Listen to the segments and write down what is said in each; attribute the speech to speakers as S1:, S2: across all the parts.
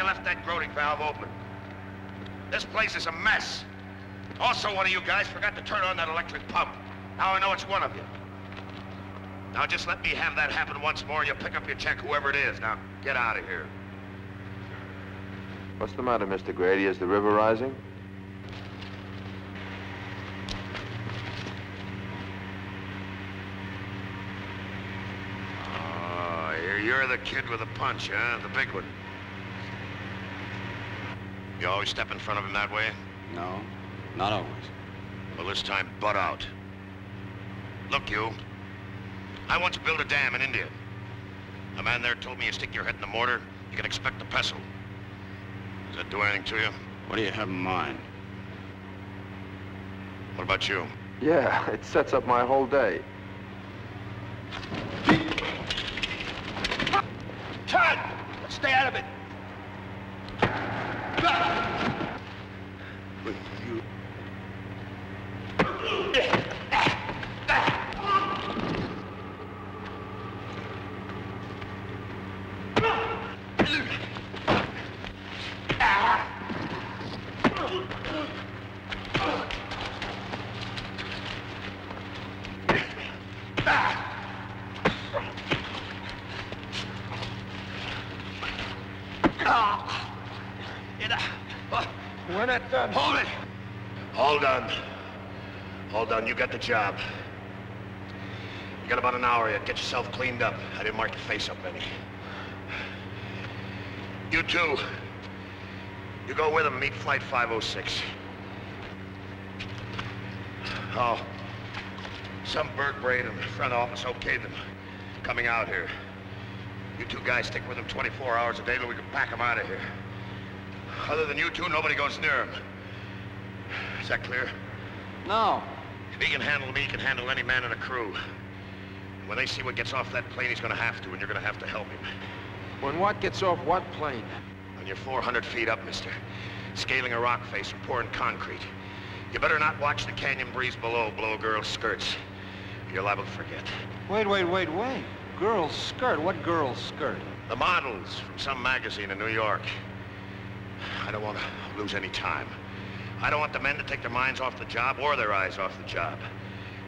S1: you left that groaning valve open. This place is a mess. Also, one of you guys forgot to turn on that electric pump. Now I know it's one of you. Now just let me have that happen once more and you'll pick up your check, whoever it is. Now, get out of here.
S2: What's the matter, Mr. Grady? Is the river rising?
S1: Oh, you're the kid with the punch, huh? The big one. You always step in front of him that way?
S3: No, not always.
S1: Well, this time, butt out. Look, you. I once built a dam in India. A man there told me you stick your head in the mortar, you can expect a pestle. Does that do anything to you?
S3: What do you have in mind?
S1: What about you?
S2: Yeah, it sets up my whole day.
S1: Todd! Stay out of it! Will you...
S2: We're not done.
S1: Hold it! All done. All done. You got the job. You got about an hour yet. Get yourself cleaned up. I didn't mark your face up any. You two. You go with them and meet Flight 506. Oh. Some bird brain in the front office okayed them coming out here. You two guys stick with them 24 hours a day till we can pack them out of here. Other than you two, nobody goes near him. Is that clear?
S3: No.
S1: If he can handle me, he can handle any man in a crew. When they see what gets off that plane, he's gonna have to, and you're gonna have to help him.
S2: When what gets off what plane?
S1: When you're 400 feet up, mister, scaling a rock face or pouring concrete, you better not watch the canyon breeze below blow a girl's skirts. You're liable to forget.
S2: Wait. Girl's skirt? What girl's skirt?
S1: The models from some magazine in New York. I don't want to lose any time. I don't want the men to take their minds off the job or their eyes off the job.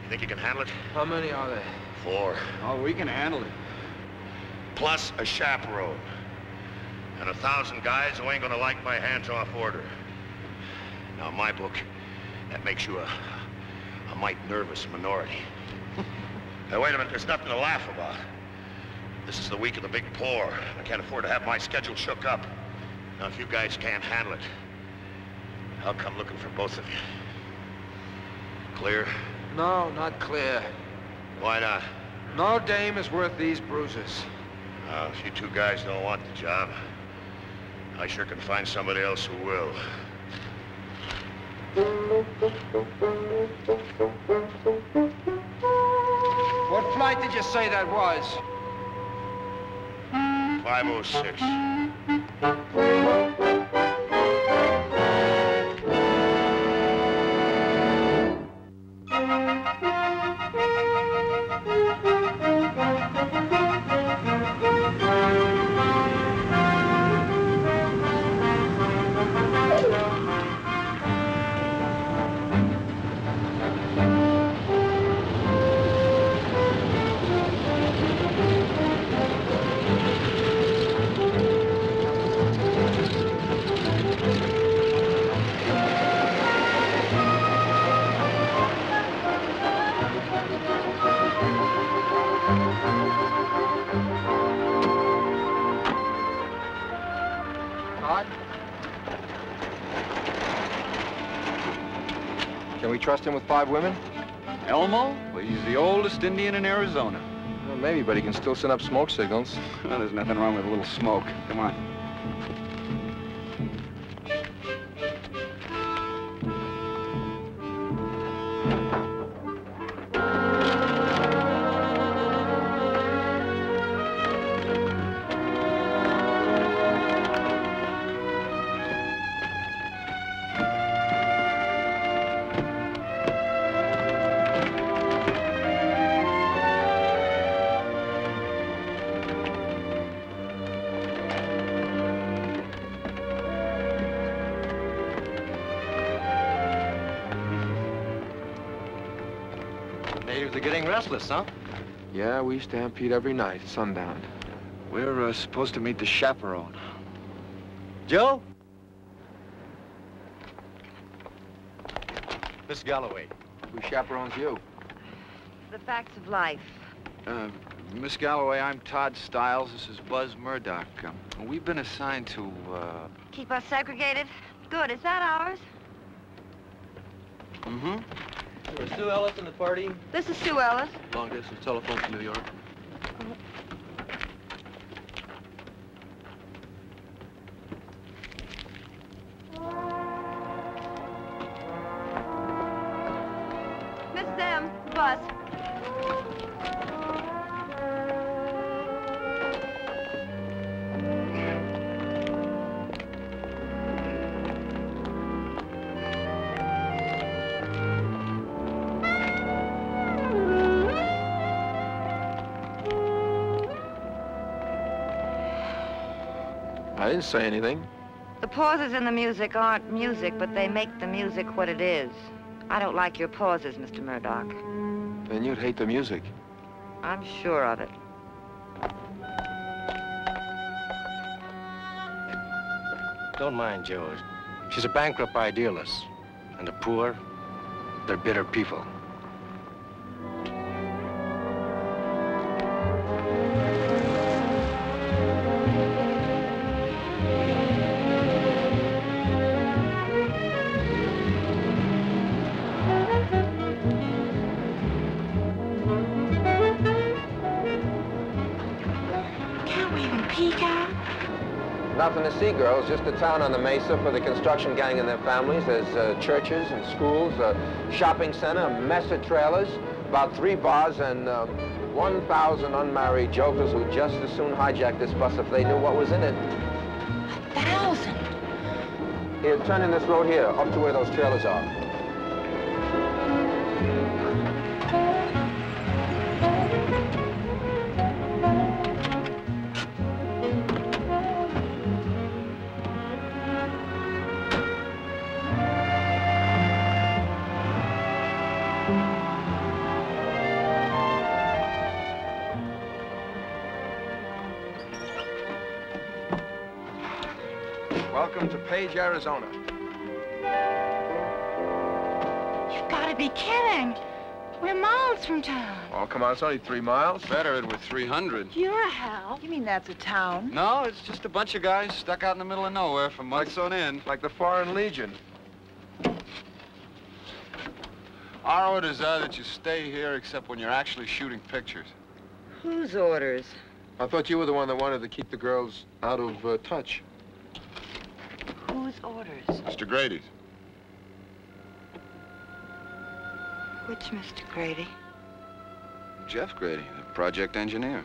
S1: You think you can handle it?
S2: How many are there?
S1: 4.
S3: Oh, we can handle it.
S1: Plus a chaperone. And 1,000 guys who ain't gonna like my hands-off order. Now, in my book, that makes you a mite nervous minority. Now, wait a minute, there's nothing to laugh about. This is the week of the big pour. I can't afford to have my schedule shook up. Now, if you guys can't handle it, I'll come looking for both of you. Clear?
S2: No, not clear.
S1: Why not?
S2: No dame is worth these bruises.
S1: If you two guys don't want the job, I sure can find somebody else who will.
S2: What flight did you say that was?
S1: 506.
S2: Can we trust him with 5 women?
S3: Elmo? Well, he's the oldest Indian in Arizona.
S2: Well, maybe, but he can still send up smoke signals.
S3: Well, there's nothing wrong with a little smoke. Come on.
S2: are getting restless, huh?
S4: Yeah, we stampede every night at sundown.
S3: We're supposed to meet the chaperone.
S2: Joe? Miss Galloway.
S4: Who chaperones you?
S5: The facts of life.
S3: Miss Galloway, I'm Todd Stiles. This is Buzz Murdoch. We've been assigned to,
S5: Keep us segregated? Good. Is that ours?
S3: Mm-hmm.
S2: Is Sue Ellis in the party?
S5: This is Sue Ellis.
S2: Long distance telephone from New York.
S5: Miss Them. Bus.
S4: I didn't say anything.
S5: The pauses in the music aren't music, but they make the music what it is. I don't like your pauses, Mr. Murdoch.
S4: Then you'd hate the music.
S5: I'm sure of it.
S2: Don't mind Joe. She's a bankrupt idealist. And the poor, they're bitter people.
S4: Nothing to see, girls. Just a town on the mesa for the construction gang and their families. There's churches and schools, a shopping center, a mess of trailers, about 3 bars, and 1,000 unmarried jokers who'd just as soon hijack this bus if they knew what was in it.
S5: 1,000?
S4: Here, turn in this road here, up to where those trailers are. Welcome to Page, Arizona.
S6: You've got to be kidding. We're miles from town.
S4: Oh, come on, it's only 3 miles.
S3: better it with 300.
S6: You're a hell. You mean that's a town?
S3: No, it's just a bunch of guys stuck out in the middle of nowhere for months on end.
S4: Like the Foreign Legion.
S3: Our orders are that you stay here except when you're actually shooting pictures.
S5: Whose orders?
S4: I thought you were the one that wanted to keep the girls out of touch.
S5: Whose orders?
S3: Mr. Grady's.
S5: Which Mr. Grady?
S3: Jeff Grady, the project engineer.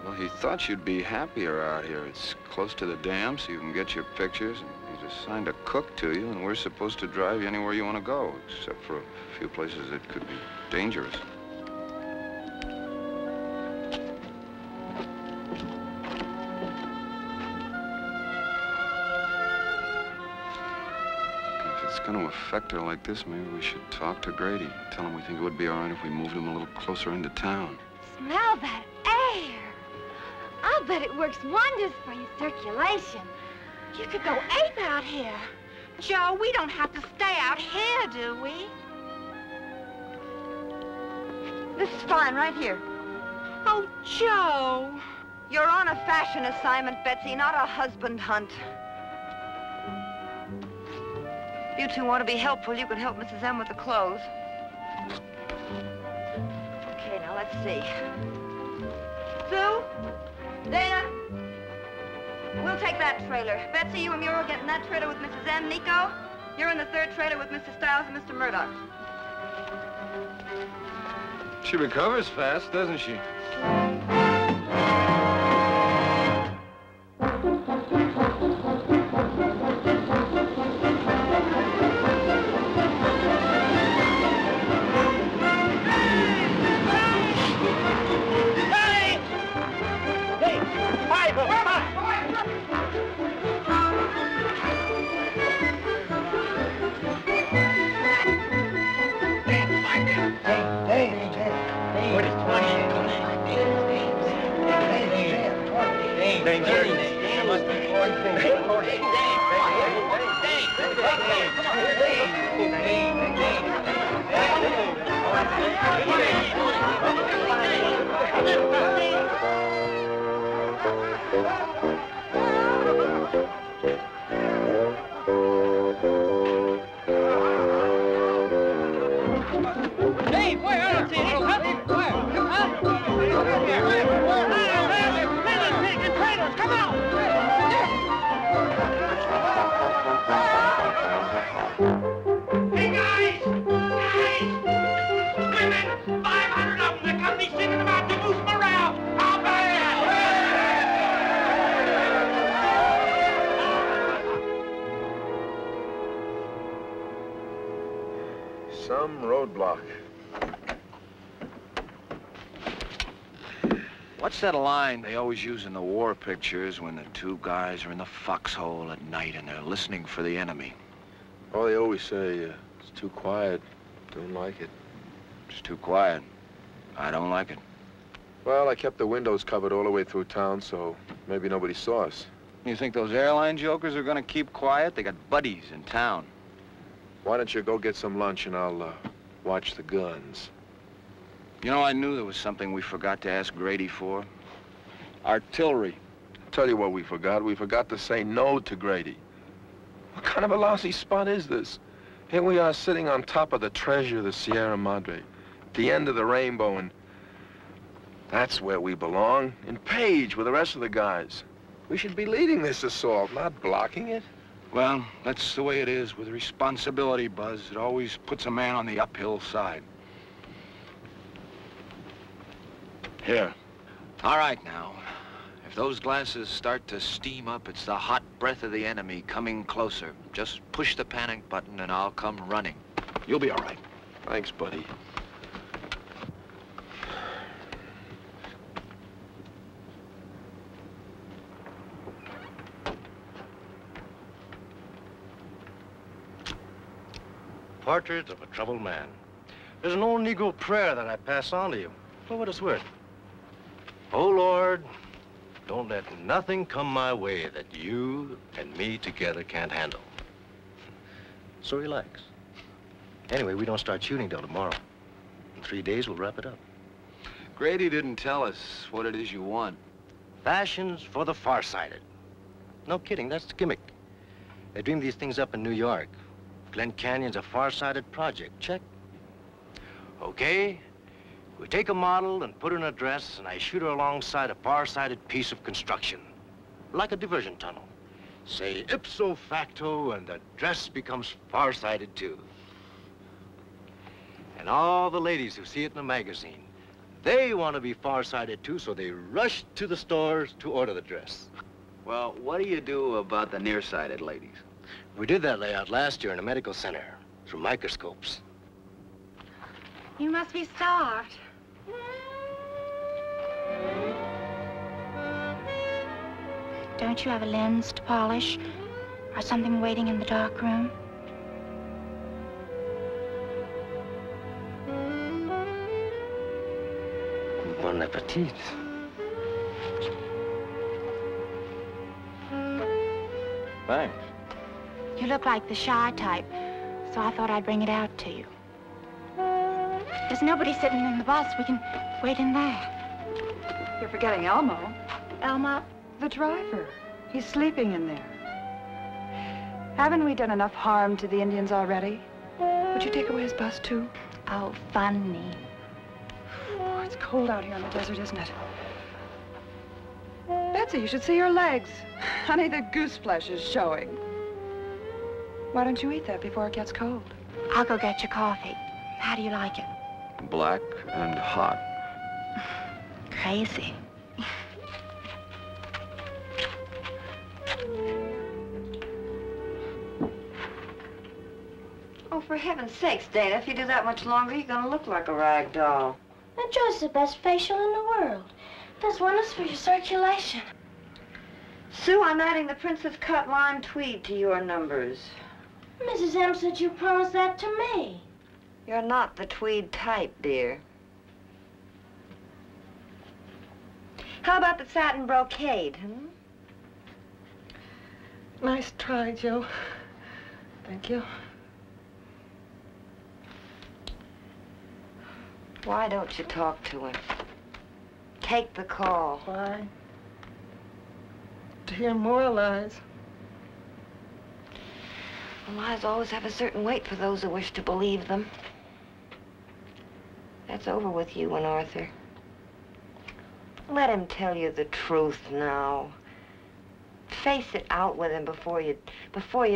S3: Well, he thought you'd be happier out here. It's close to the dam, so you can get your pictures. And he's assigned a cook to you, and we're supposed to drive you anywhere you want to go, except for a few places that could be dangerous. If it's going to affect her like this, maybe we should talk to Grady. Tell him we think it would be all right if we moved him a little closer into town.
S6: Smell that air. I'll bet it works wonders for your circulation. You could go ape out here. Joe, we don't have to stay out here, do we?
S5: This is fine, right here.
S6: Oh, Joe.
S5: You're on a fashion assignment, Betsy, not a husband hunt. If you two want to be helpful, you can help Mrs. M with the clothes. Okay, now let's see. Sue? Dana? We'll take that trailer. Betsy, you and Muriel get in that trailer with Mrs. M. Nico, you're in the third trailer with Mr. Stiles and Mr. Murdoch.
S3: She recovers fast, doesn't she?
S2: There must be
S7: 500 of them! They're coming singing about the moose morale! How bad?
S4: Some roadblock.
S3: What's that line they always use in the war pictures when the two guys are in the foxhole at night and they're listening for the enemy?
S4: Oh, they always say, it's too quiet. Don't like it.
S3: It's too quiet. I don't like it.
S4: Well, I kept the windows covered all the way through town, so maybe nobody saw us.
S3: You think those airline jokers are gonna keep quiet? They got buddies in town.
S4: Why don't you go get some lunch and I'll watch the guns.
S3: You know, I knew there was something we forgot to ask Grady for. Artillery.
S4: Tell you what we forgot. We forgot to say no to Grady. What kind of a lousy spot is this? Here we are sitting on top of the treasure of the Sierra Madre, at the end of the rainbow, and that's where we belong, in Page with the rest of the guys. We should be leading this assault, not blocking it.
S3: Well, that's the way it is with responsibility, Buzz. It always puts a man on the uphill side. Here. All right, now. If those glasses start to steam up, it's the hot breath of the enemy coming closer. Just push the panic button and I'll come running. You'll be all right.
S4: Thanks, buddy.
S2: Portrait of a Troubled Man. There's an old Negro prayer that I pass on to you, for what it's worth. Oh, Lord, don't let nothing come my way that you and me together can't handle. So relax. Anyway, we don't start shooting till tomorrow. In 3 days, we'll wrap it up.
S3: Grady didn't tell us what it is you want.
S2: Fashions for the farsighted. No kidding, that's the gimmick. They dream these things up in New York. Glen Canyon's a far-sighted project. Check. Okay. We take a model and put her in a dress, and I shoot her alongside a far-sighted piece of construction. Like a diversion tunnel. Say ipso facto, and the dress becomes far-sighted, too. And all the ladies who see it in the magazine, they want to be far-sighted, too, so they rush to the stores to order the dress.
S3: Well, what do you do about the nearsighted ladies?
S2: We did that layout last year in a medical center through microscopes.
S6: You must be starved. Don't you have a lens to polish? Or something waiting in the dark room?
S2: Bon appetit.
S3: Thanks.
S6: You look like the shy type, so I thought I'd bring it out to you. There's nobody sitting in the bus. We can wait in there.
S5: You're forgetting Elmo,
S6: Elmo?
S5: the driver. He's sleeping in there. Haven't we done enough harm to the Indians already? Would you take away his bus, too?
S6: Oh, funny.
S5: Oh, it's cold out here in the desert, isn't it? Betsy, you should see your legs. Honey, the goose flesh is showing. Why don't you eat that before it gets cold?
S6: I'll go get your coffee. How do you like it?
S3: Black and hot.
S6: Crazy.
S5: Oh, for heaven's sakes, Dana, if you do that much longer, you're gonna look like a rag doll.
S8: Enjoy's the best facial in the world. Does wonders for your circulation.
S5: Sue, I'm adding the Princess Cut Lime Tweed to your numbers.
S8: Mrs. M said you promised that to me.
S5: You're not the tweed type, dear. How about the satin brocade,
S9: Nice try, Joe. Thank you.
S5: Why don't you talk to him? Take the call.
S9: Why? To hear more lies.
S5: Lies always have a certain weight for those who wish to believe them. That's over with you and Arthur. Let him tell you the truth now. Face it out with him before you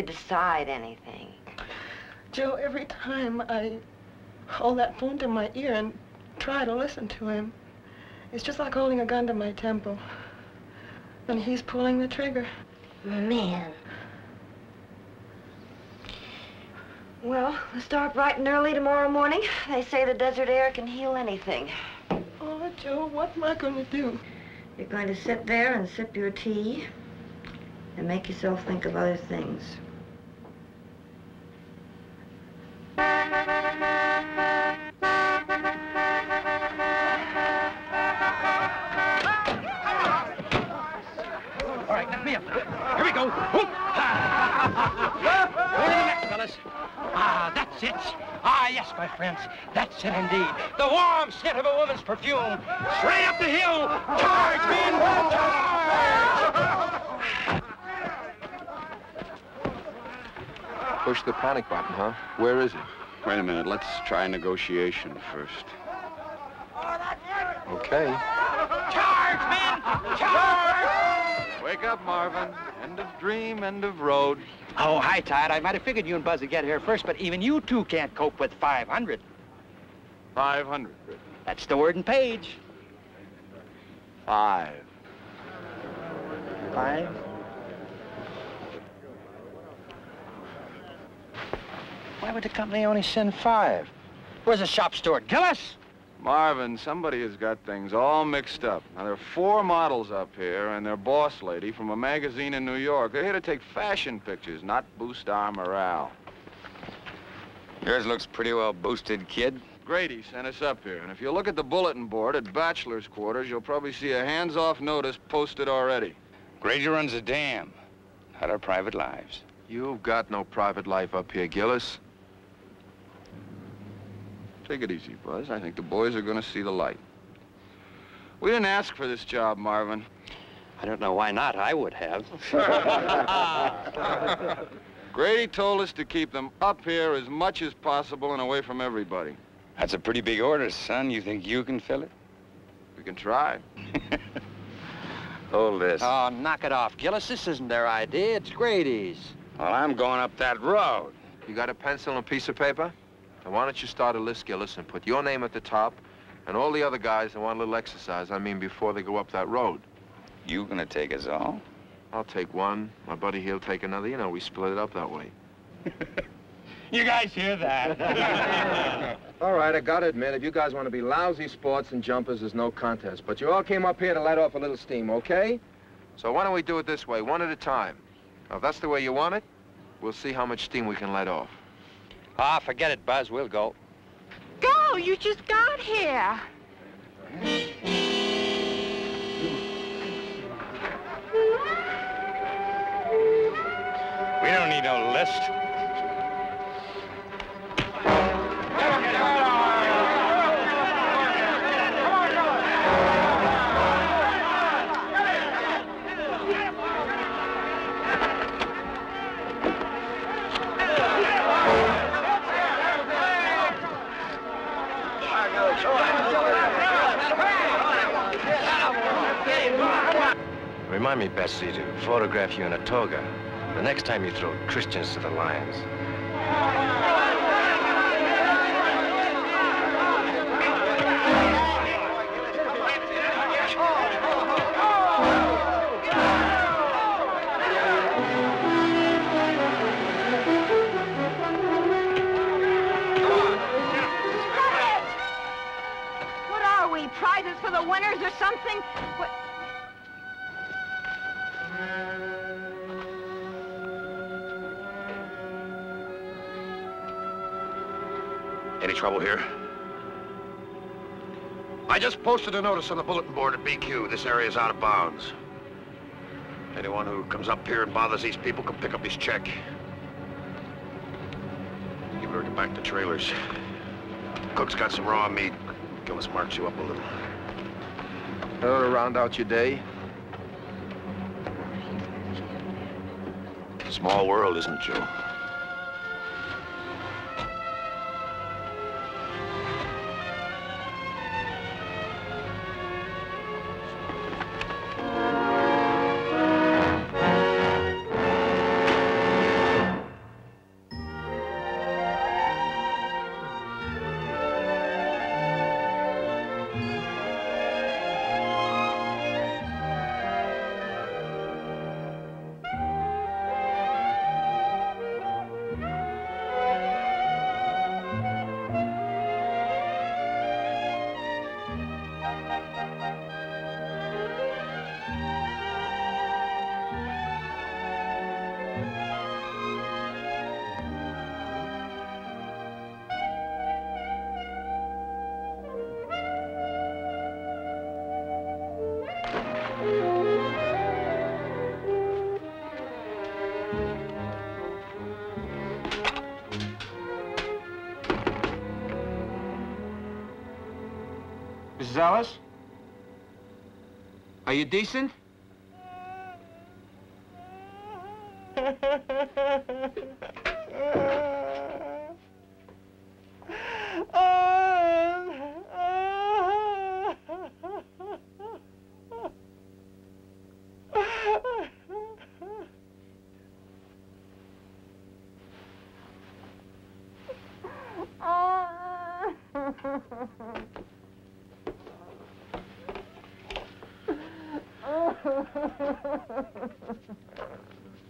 S5: decide anything.
S9: Joe, every time I hold that phone to my ear and try to listen to him, it's just like holding a gun to my temple. And he's pulling the trigger.
S8: Man.
S5: Well, we'll start bright and early tomorrow morning. They say the desert air can heal anything.
S9: Oh, Joe, what am I going to do?
S5: You're going to sit there and sip your tea and make yourself think of other things.
S7: All right, let me up now. Here we go. Whoop. Go to the next, fellas. Ah, that's it. Ah, yes, my friends. That's it indeed. The warm scent of a woman's perfume. Straight up the hill. Charge, men! Charge!
S4: Push the panic button, huh? Where is it?
S3: Wait a minute. Let's try negotiation first.
S4: Okay.
S7: Charge, men! Charge!
S3: Wake up, Marvin. End of dream, end of road.
S10: Oh, hi, Todd. I might have figured you and Buzz would get here first, but even you two can't cope with 500.
S3: 500.
S10: That's the word and page.
S3: 5.
S10: 5? Why would the company only send 5? Where's the shop steward? Gillis?
S3: Marvin, somebody has got things all mixed up. Now, there are 4 models up here and their boss lady from a magazine in New York. They're here to take fashion pictures, not boost our morale.
S11: Yours looks pretty well boosted, kid.
S3: Grady sent us up here, and if you look at the bulletin board at bachelor's quarters, you'll probably see a hands-off notice posted already.
S11: Grady runs a dam, not our private lives.
S4: You've got no private life up here, Gillis.
S3: Take it easy, Buzz. I think the boys are going to see the light. We didn't ask for this job, Marvin.
S10: I don't know why not. I would have.
S3: Grady told us to keep them up here as much as possible and away from everybody.
S11: That's a pretty big order, son. You think you can fill it?
S3: We can try.
S11: Hold this.
S10: Oh, knock it off, Gillis. This isn't their idea. It's Grady's.
S11: Well, I'm going up that road.
S4: You got a pencil and a piece of paper? Now, why don't you start a list, Gillis, and put your name at the top, and all the other guys that want a little exercise, I mean, before they go up that road.
S11: You gonna take us all?
S4: I'll take one. My buddy, he'll take another. You know, we split it up that way.
S7: You guys hear that?
S4: All right, I gotta admit, if you guys want to be lousy sports and jumpers, there's no contest. But you all came up here to let off a little steam, okay? So why don't we do it this way, one at a time? Now, if that's the way you want it, we'll see how much steam we can let off.
S10: Ah, forget it, Buzz. We'll go.
S6: Go! You just got here.
S11: We don't need no list.
S2: Remind me, Betsy, to photograph you in a toga the next time you throw Christians to the lions.
S6: What are we, prizes for the winners or something? What?
S1: Any trouble here? I just posted a notice on the bulletin board at BQ. This area is out of bounds. Anyone who comes up here and bothers these people can pick up his check. You better get back to trailers. Cook's got some raw meat. Gillis marks you up a little.
S4: To round out your day.
S1: Small world, isn't it, Joe?
S4: Mrs. Ellis? Are you decent?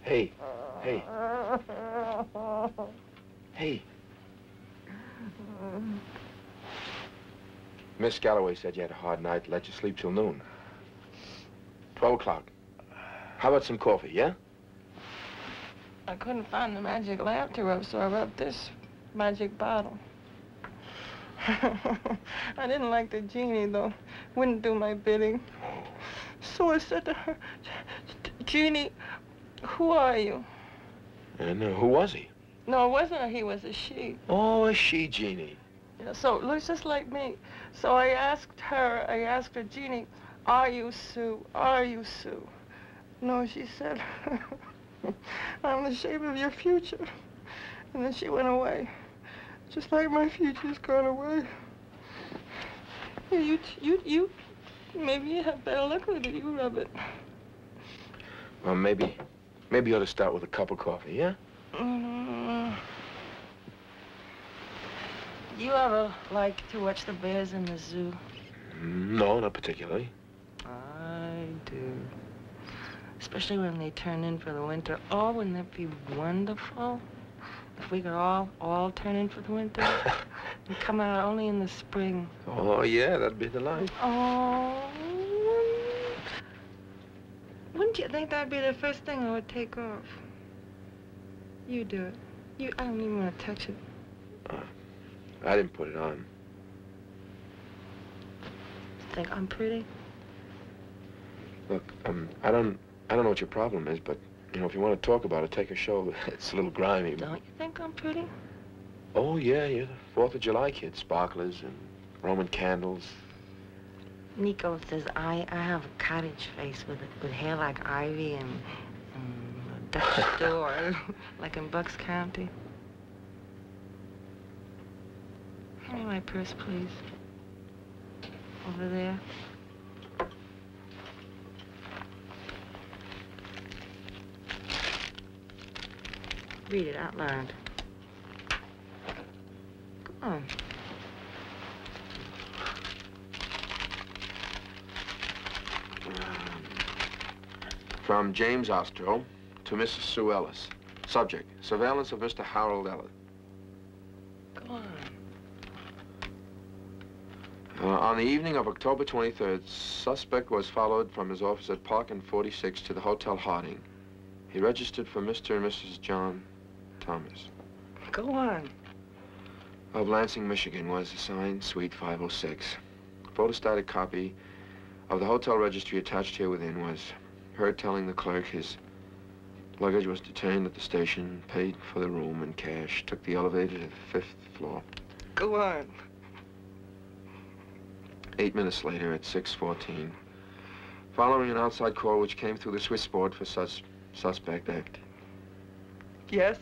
S4: Hey, hey. Hey. Miss Galloway said you had a hard night, let you sleep till noon. 12 o'clock. How about some coffee, yeah?
S9: I couldn't find the magic lamp to rub, so I rubbed this magic bottle. I didn't like the genie, though. Wouldn't do my bidding. So I said to her, Genie, who are you?
S4: And who was he?
S9: No, it wasn't a he, it was a she.
S4: Oh, a she, Genie.
S9: Yeah, so it looks just like me. So I asked her, Genie, are you Sue? Are you Sue? No, she said, I'm the shape of your future. And then she went away. Just like my future's gone away. You, maybe you have better luck with it. You rub it.
S4: Well, maybe you ought to start with a cup of coffee, yeah?
S9: Do you ever like to watch the bears in the zoo?
S4: No, not particularly.
S9: I do. Especially when they turn in for the winter. Oh, wouldn't that be wonderful? If we could all turn in for the winter and come out only in the spring.
S4: Oh, yeah, that'd be the life.
S9: Oh. Wouldn't you think that'd be the first thing I would take off? You do it. I don't even want to touch it.
S4: I didn't put it on.
S9: Think I'm pretty?
S4: Look, I don't know what your problem is, but, you know, if you want to talk about it, take a show. It's a little grimy.
S9: Don't you think I'm pretty?
S4: Oh, yeah, you're the 4th of July kid. Sparklers and Roman candles.
S9: Nico says I have a cottage face with hair like ivy and a Dutch door, like in Bucks County. Hand me my purse, please. Over there. Read it out loud. Come on.
S4: From James Ostro to Mrs. Sue Ellis. Subject, surveillance of Mr. Harold Ellis.
S9: Go on.
S4: On the evening of October 23rd, suspect was followed from his office at Park and 46 to the Hotel Harding. He registered for Mr. and Mrs. John Thomas.
S9: Go on.
S4: Of Lansing, Michigan, was assigned Suite 506. Photostatic copy of the hotel registry attached here within was
S12: Heard telling the clerk his luggage was detained at the station, paid for the room in cash, took the elevator to the 5th floor.
S9: Go on.
S12: 8 minutes later, at 6:14, following an outside call which came through the switchboard for suspect act.
S9: Yes?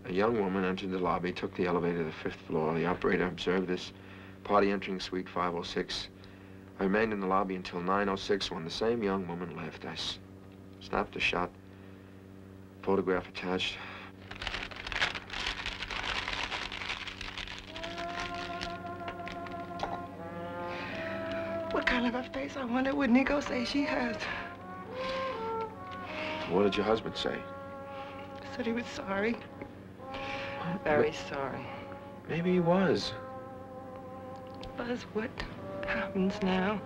S12: A young woman entered the lobby, took the elevator to the 5th floor. The operator observed this party entering suite 506. I remained in the lobby until 9:06 when the same young woman left. I snapped a shot. Photograph attached.
S9: What kind of a face, I wonder, would Nico say she has?
S12: What did your husband say?
S9: Said he was sorry. Very sorry.
S12: Maybe he was.
S9: Buzz, what happens now?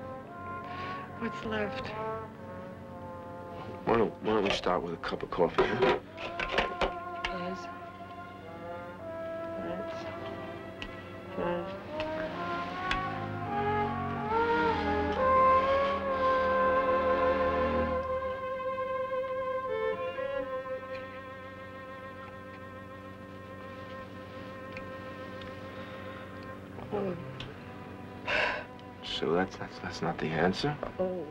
S9: What's left?
S12: Why don't we start with a cup of coffee, huh?
S9: Buzz. Buzz.
S12: So that's not the answer?
S9: Oh.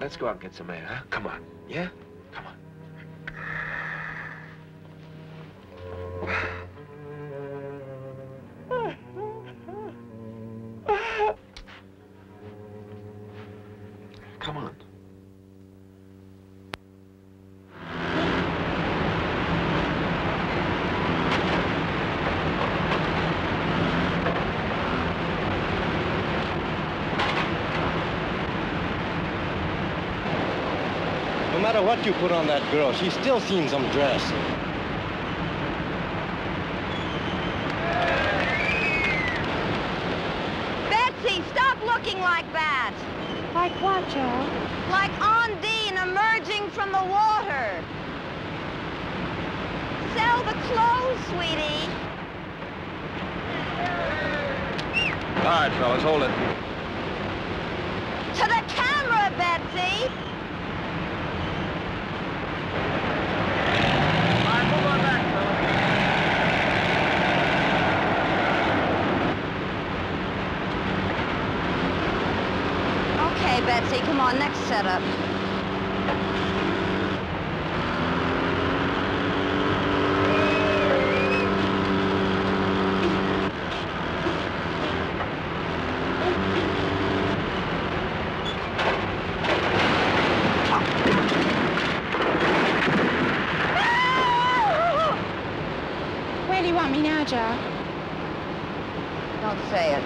S12: Let's go out and get some air, huh? Come on. Yeah? Come on. Come on.
S2: No matter what you put on that girl, she's still seen some dress.
S5: Betsy, stop looking like that.
S6: Like what, Joe?
S5: Like Ondine emerging from the water. Sell the clothes, sweetie.
S12: All right, fellas, hold it.
S5: To the camera, Betsy. Okay, Betsy, come on, next setup.
S6: Where do you want me now, Joe?
S5: Don't say it.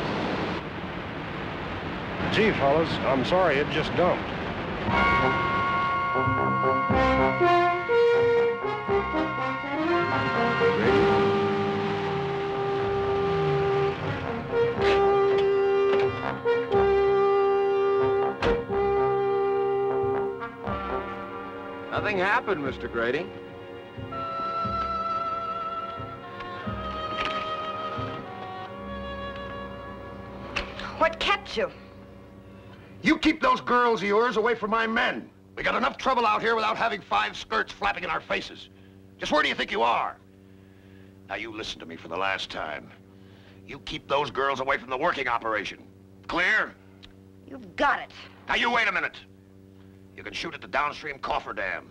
S13: Gee, fellas, I'm sorry, it just dumped.
S3: Nothing happened, Mr. Grady.
S5: What kept you?
S1: You keep those girls of yours away from my men. We got enough trouble out here without having 5 skirts flapping in our faces. Just where do you think you are? Now, you listen to me for the last time. You keep those girls away from the working operation. Clear?
S5: You've got it.
S1: Now, you wait a minute. You can shoot at the downstream cofferdam,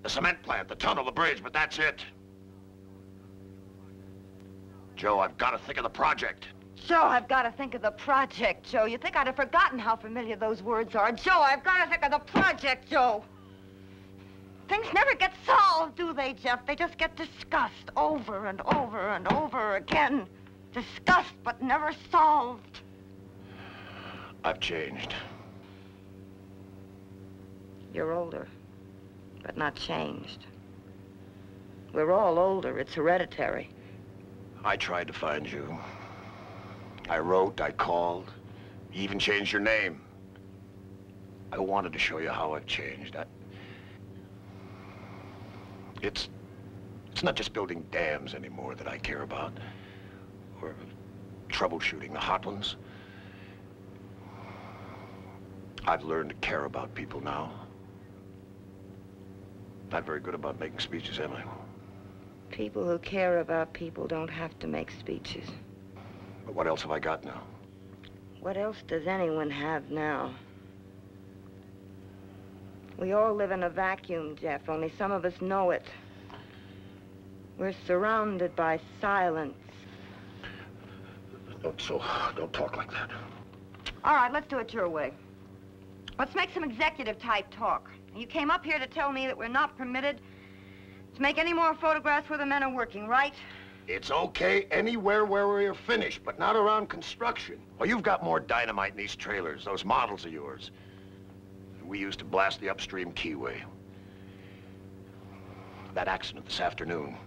S1: the cement plant, the tunnel, the bridge, but that's it. Joe, I've got to think of the project.
S5: Joe, I've got to think of the project, Joe. You think I'd have forgotten how familiar those words are. Joe, I've got to think of the project, Joe. Things never get solved, do they, Jeff? They just get discussed over and over and over again. Discussed, but never solved.
S1: I've changed.
S5: You're older, but not changed. We're all older. It's hereditary.
S1: I tried to find you. I wrote, I called, even changed your name. I wanted to show you how I've changed. It's It's not just building dams anymore that I care about, or troubleshooting the hot ones. I've learned to care about people now. Not very good about making speeches, am I?
S5: People who care about people don't have to make speeches.
S1: But what else have I got now?
S5: What else does anyone have now? We all live in a vacuum, Jeff, only some of us know it. We're surrounded by silence.
S1: Don't talk like that.
S5: All right, let's do it your way. Let's make some executive-type talk. You came up here to tell me that we're not permitted to make any more photographs where the men are working, right?
S1: It's okay anywhere where we're finished, but not around construction. Well, you've got more dynamite in these trailers, those models of yours. We used to blast the upstream keyway. That accident this afternoon.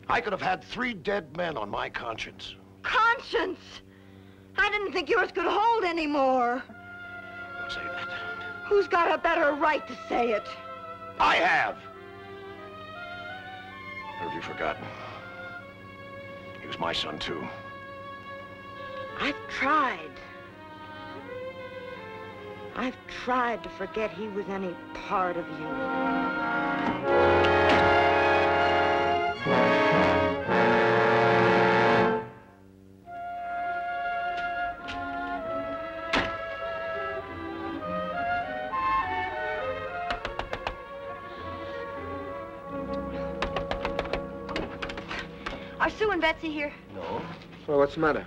S1: I could have had 3 dead men on my conscience.
S5: Conscience? I didn't think yours could hold anymore.
S1: Don't say that.
S5: Who's got a better right to say it?
S1: I have. Or have you forgotten? He was my son, too.
S5: I've tried. I've tried to forget he was any part of you. Are Sue and Betsy here?
S3: No.
S12: Well, what's the matter?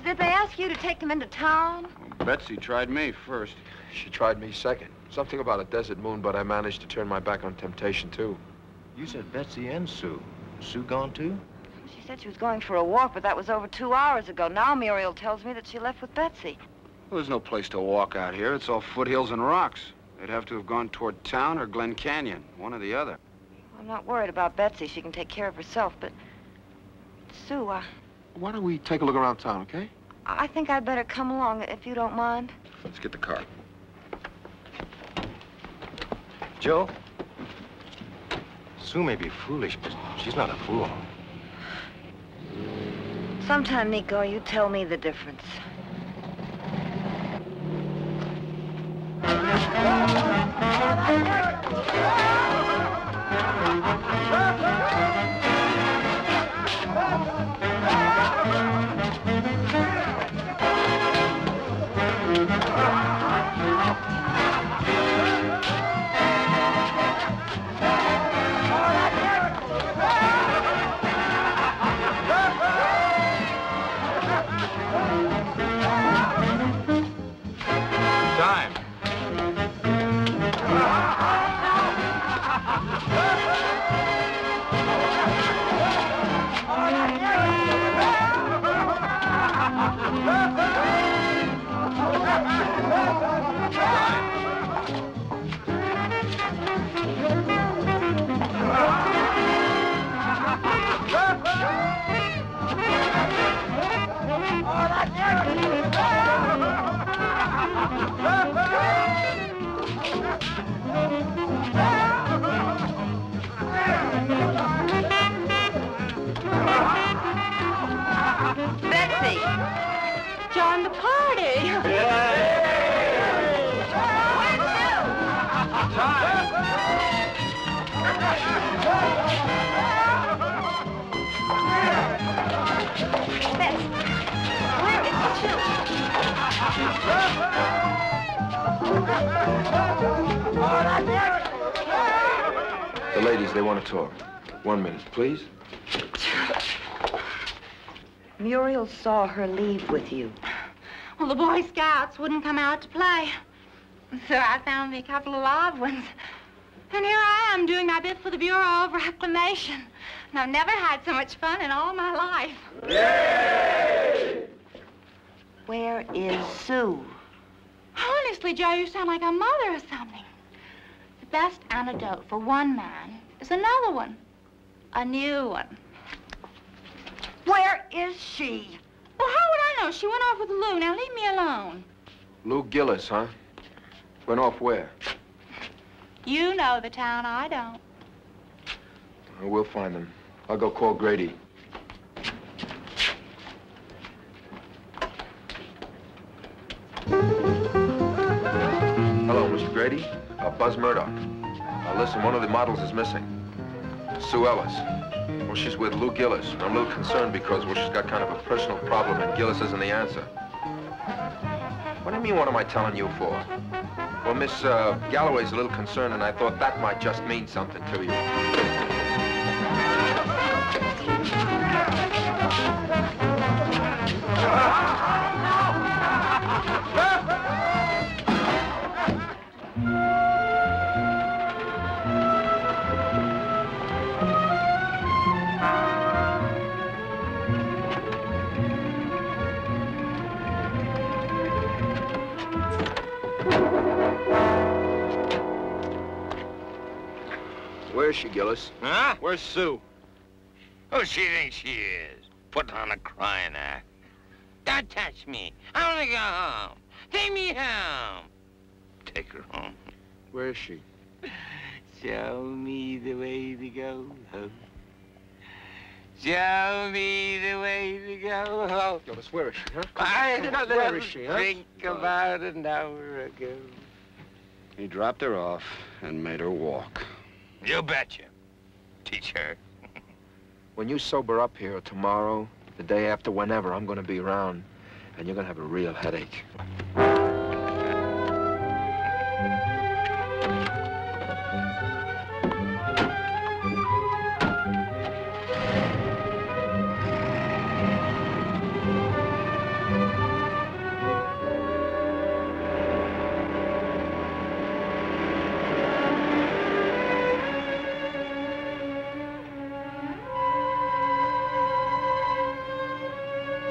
S5: Did they ask you to take them into town?
S3: Well, Betsy tried me first.
S12: She tried me second. Something about a desert moon, but I managed to turn my back on temptation, too.
S2: You said Betsy and Sue. Sue gone, too?
S5: She said she was going for a walk, but that was over 2 hours ago. Now Muriel tells me that she left with Betsy.
S3: Well, there's no place to walk out here. It's all foothills and rocks. They'd have to have gone toward town or Glen Canyon, one or the other.
S5: I'm not worried about Betsy. She can take care of herself, but Sue,
S12: Why don't we take a look around town, okay?
S5: I think I'd better come along, if you don't mind.
S3: Let's get the car.
S2: Joe? Sue may be foolish, but she's not a fool.
S5: Sometime, Nico, you tell me the difference. Betsy!
S6: Join the party!
S12: The ladies, they want to talk. 1 minute, please.
S5: Muriel saw her leave with you.
S6: Well, the Boy Scouts wouldn't come out to play. So I found me a couple of live ones. And here I am doing my bit for the Bureau of Reclamation. And I've never had so much fun in all my life.
S5: Yay! Where is Sue?
S6: Honestly, Joe, you sound like a mother or something. The best antidote for one man is another one. A new one.
S5: Where is she?
S6: Well, how would I know? She went off with Lou. Now, leave me alone.
S12: Lou Gillis, huh? Went off where?
S6: You know the town, I don't.
S12: We'll find them. I'll go call Grady. Hello, Mr. Grady. Buzz Murdoch. Listen, one of the models is missing. Sue Ellis. Well, she's with Lou Gillis. I'm a little concerned because, well, she's got kind of a personal problem and Gillis isn't the answer. What do you mean, what am I telling you for? Well, Miss Galloway's a little concerned and I thought that might just mean something to you. Where's she, Gillis?
S1: Huh?
S12: Where's Sue?
S1: Who she thinks she is? Putting on a crying act. Don't touch me. I want to go home. Take me home. Take her home.
S12: Where is she?
S11: Show me the way to go home. Show me the way to go home.
S12: Gillis, where is she, huh?
S11: I had a
S12: Where
S11: little
S12: is she, huh?
S11: drink about an hour ago.
S3: He dropped her off and made her walk.
S1: You betcha. Teach her.
S12: When you sober up here tomorrow, the day after, whenever, I'm going to be around, and you're going to have a real headache.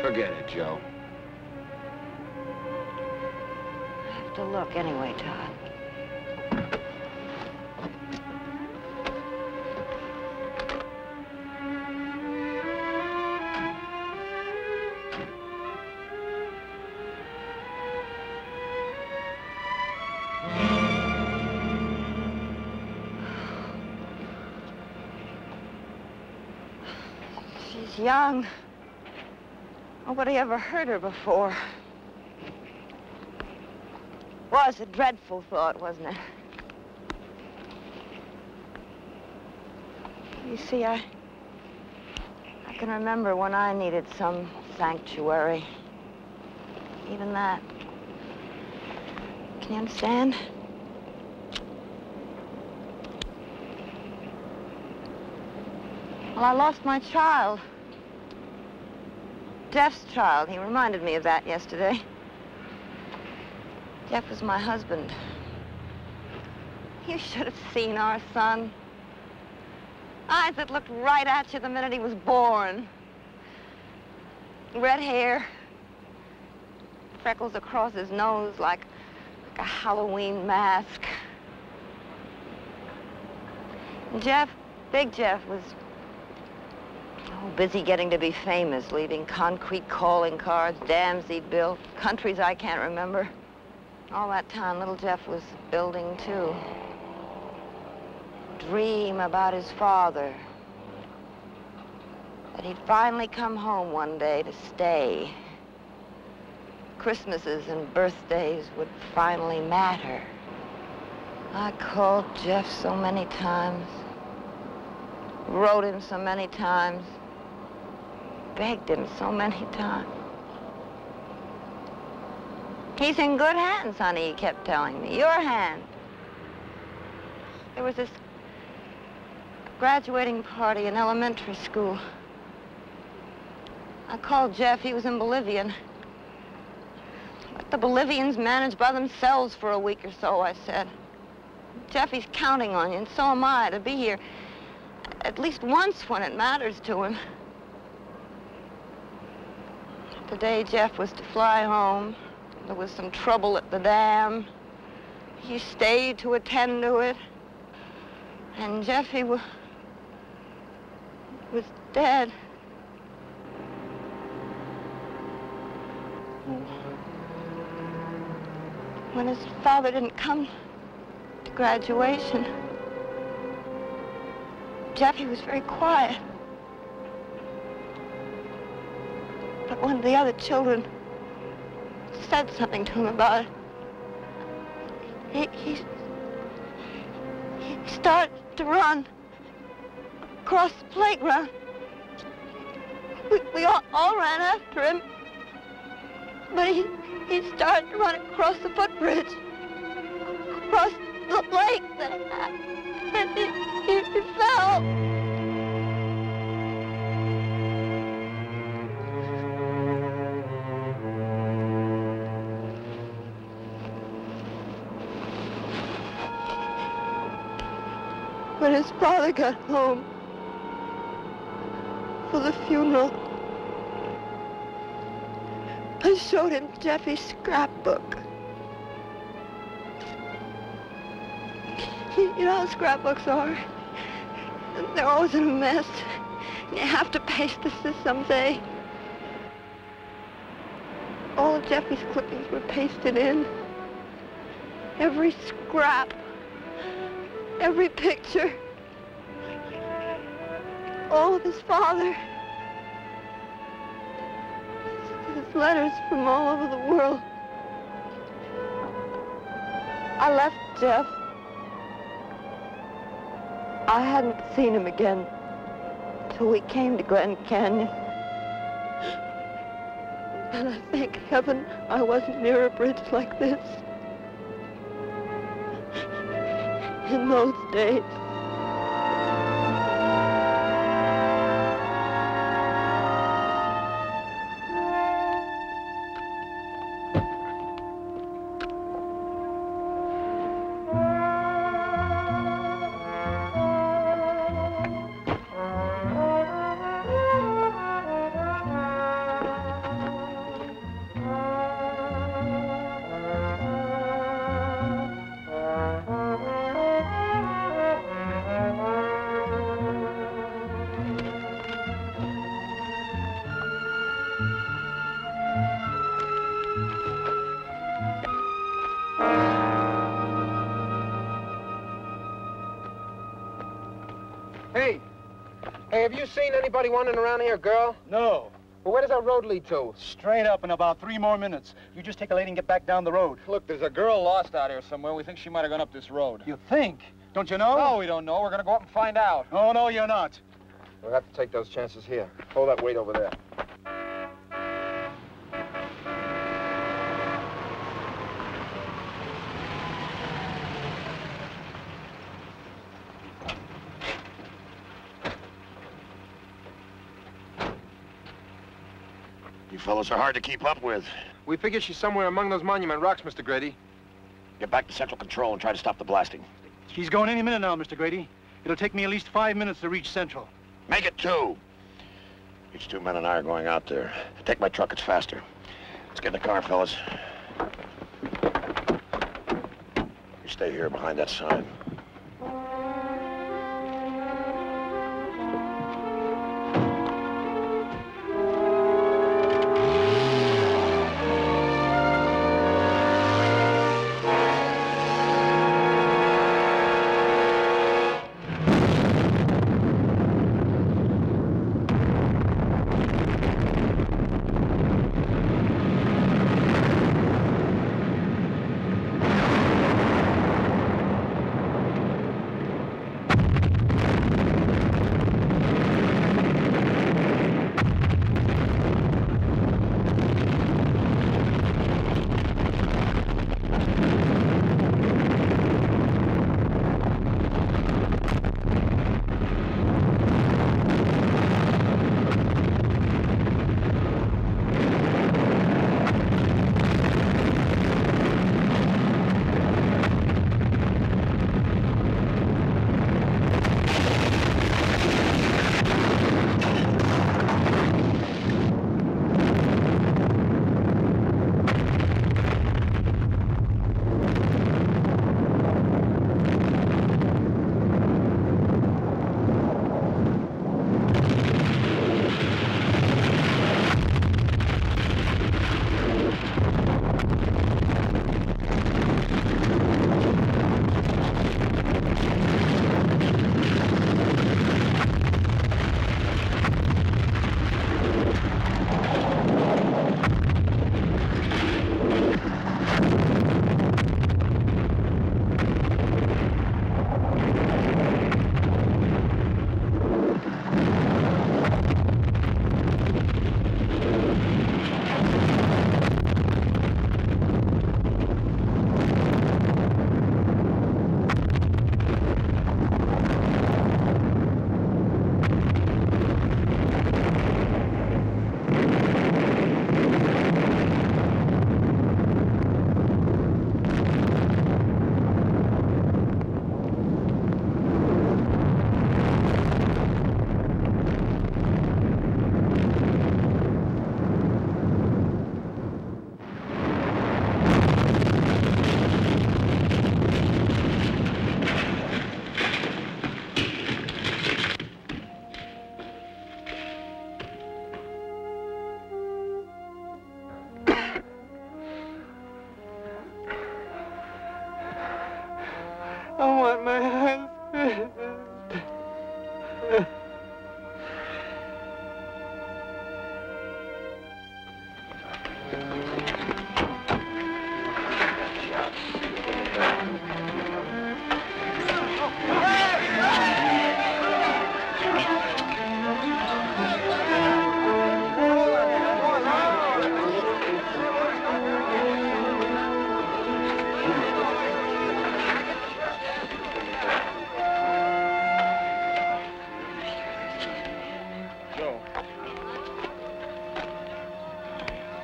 S2: Forget it, Joe.
S5: I have to look anyway, Todd. She's young. Nobody ever heard her before. Was a dreadful thought, wasn't it? You see, I can remember when I needed some sanctuary. Even that. Can you understand? Well, I lost my child. Jeff's child. He reminded me of that yesterday. Jeff was my husband. You should have seen our son. Eyes that looked right at you the minute he was born. Red hair. Freckles across his nose like a Halloween mask. And Jeff, Big Jeff, was busy getting to be famous, leaving concrete calling cards, dams he'd built, countries I can't remember. All that time, little Jeff was building, too. Dream about his father. That he'd finally come home one day to stay. Christmases and birthdays would finally matter. I called Jeff so many times. Wrote him so many times. Begged him so many times. He's in good hands, honey, he kept telling me. Your hands. There was this graduating party in elementary school. I called Jeff. He was in Bolivia. Let the Bolivians manage by themselves for a week or so, I said. Jeff, he's counting on you, and so am I, to be here at least once when it matters to him. The day Jeff was to fly home, there was some trouble at the dam. He stayed to attend to it. And Jeff, he was dead. When his father didn't come to graduation, Jeffy was very quiet. But one of the other children said something to him about it. He started to run across the playground. We all ran after him. But he started to run across the footbridge, across the lake, and he fell. When his father got home for the funeral, I showed him Jeffy's scrapbook. You know how scrapbooks are. They're always in a mess. You have to paste this someday. All of Jeffy's clippings were pasted in. Every scrap. Every picture. All of his father. His letters from all over the world. I left Jeff. I hadn't seen him again till we came to Glen Canyon. And I thank heaven I wasn't near a bridge like this in those days.
S4: Hey, have you seen anybody wandering around here, girl?
S7: No.
S4: Well, where does that road lead to?
S7: Straight up in about 3 more minutes. You just take a lady and get back down the road.
S11: Look, there's a girl lost out here somewhere. We think she might have gone up this road.
S7: You think? Don't you know?
S11: No, we don't know. We're going to go up and find out.
S7: Oh, no, you're not.
S4: We'll have to take those chances here. Hold that weight over there.
S1: You fellows are hard to keep up with.
S4: We figure she's somewhere among those monument rocks, Mr. Grady.
S1: Get back to Central Control and try to stop the blasting.
S7: She's going any minute now, Mr. Grady. It'll take me at least 5 minutes to reach Central.
S1: Make it 2. These 2 men and I are going out there. Take my truck, it's faster. Let's get in the car, fellas. You stay here behind that sign.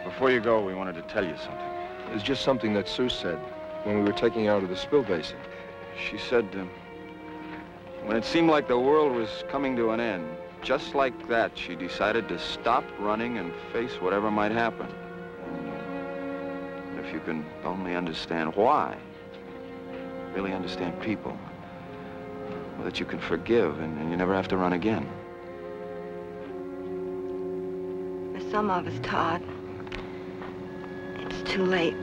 S3: Before you go, we wanted to tell you something.
S12: It was just something that Sue said when we were taking you out of the spill basin.
S3: She said, when it seemed like the world was coming to an end, just like that, she decided to stop running and face whatever might happen. And if you can only understand why, really understand people, well, that you can forgive and you never have to run again.
S5: For some of us, Todd, it's too late.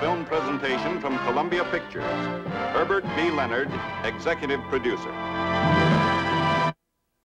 S14: Film presentation from Columbia Pictures. Herbert B. Leonard, executive producer.